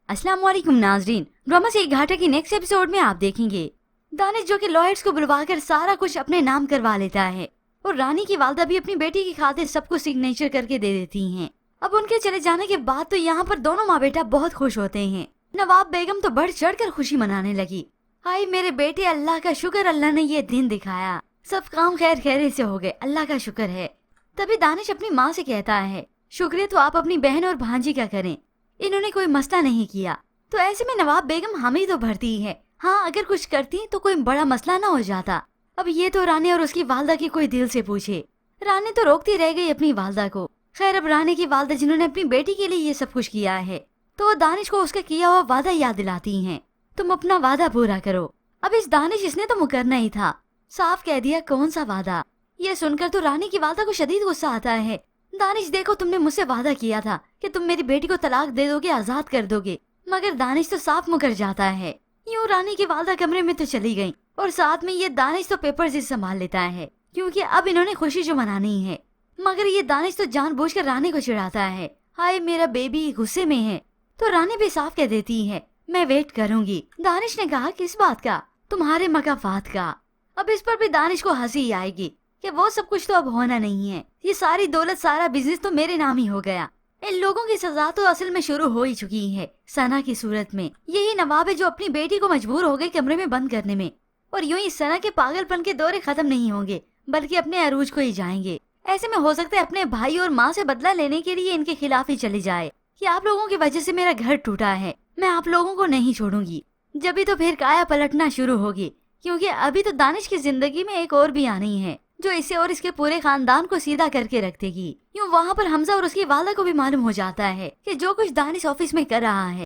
अस्सलाम वालेकुम नाजरीन, ड्रामा से एक घाटा की नेक्स्ट एपिसोड में आप देखेंगे दानिश जो कि लॉयर्स को बुलवाकर सारा कुछ अपने नाम करवा लेता है और रानी की वालदा भी अपनी बेटी की खातिर सबको सिग्नेचर करके दे देती हैं। अब उनके चले जाने के बाद तो यहाँ पर दोनों माँ बेटा बहुत खुश होते हैं। नवाब बेगम तो बढ़ चढ़ कर खुशी मनाने लगी। हाय मेरे बेटे, अल्लाह का शुक्र, अल्लाह ने ये दिन दिखाया, सब काम खैर खैरियत से हो गए, अल्लाह का शुक्र है। तभी दानिश अपनी माँ से कहता है, शुक्रिया तो आप अपनी बहन और भांजी का करें, इन्होंने कोई मसला नहीं किया। तो ऐसे में नवाब बेगम हामी तो भरती है, हाँ अगर कुछ करती तो कोई बड़ा मसला ना हो जाता। अब ये तो रानी और उसकी वालदा की कोई दिल से पूछे। रानी तो रोकती रह गई अपनी वालदा को। खैर अब रानी की वालदा जिन्होंने अपनी बेटी के लिए ये सब कुछ किया है तो दानिश को उसका किया हुआ वादा याद दिलाती हैं। तुम अपना वादा पूरा करो। अब इस दानिश इसने तो मुकरना ही था, साफ कह दिया कौन सा वादा। ये सुनकर तो रानी की वालदा को शदीद गुस्सा आता है। दानिश देखो, तुमने मुझसे वादा किया था कि तुम मेरी बेटी को तलाक दे दोगे, आजाद कर दोगे, मगर दानिश तो साफ मुकर जाता है। यूँ रानी की वालदा कमरे में तो चली गई और साथ में ये दानिश तो पेपर से संभाल लेता है क्योंकि अब इन्होंने खुशी जो मनानी है। मगर ये दानिश तो जानबूझकर रानी को चिढ़ाता है, हाय मेरा बेबी गुस्से में है। तो रानी भी साफ कह देती है, मैं वेट करूंगी। दानिश ने कहा, किस बात का? तुम्हारे मकाफात का। अब इस पर भी दानिश को हंसी आएगी कि वो सब कुछ तो अब होना नहीं है, ये सारी दौलत सारा बिजनेस तो मेरे नाम ही हो गया। इन लोगों की सजा तो असल में शुरू हो ही चुकी है सना की सूरत में। यही नवाब है जो अपनी बेटी को मजबूर हो गई कमरे में बंद करने में, और यूं ही सना के पागलपन के दौरे खत्म नहीं होंगे बल्कि अपने अरूज को ही जाएंगे। ऐसे में हो सकता है अपने भाई और माँ से बदला लेने के लिए इनके खिलाफ ही चले जाए कि आप लोगों की वजह से मेरा घर टूटा है, मैं आप लोगों को नहीं छोड़ूंगी। जब भी तो फिर काया पलटना शुरू होगी, क्योंकि अभी तो दानिश की जिंदगी में एक और भी आनी है जो इसे और इसके पूरे खानदान को सीधा करके रख देगी। यूँ वहाँ पर हमजा और उसकी वालदा को भी मालूम हो जाता है कि जो कुछ दानिश ऑफिस में कर रहा है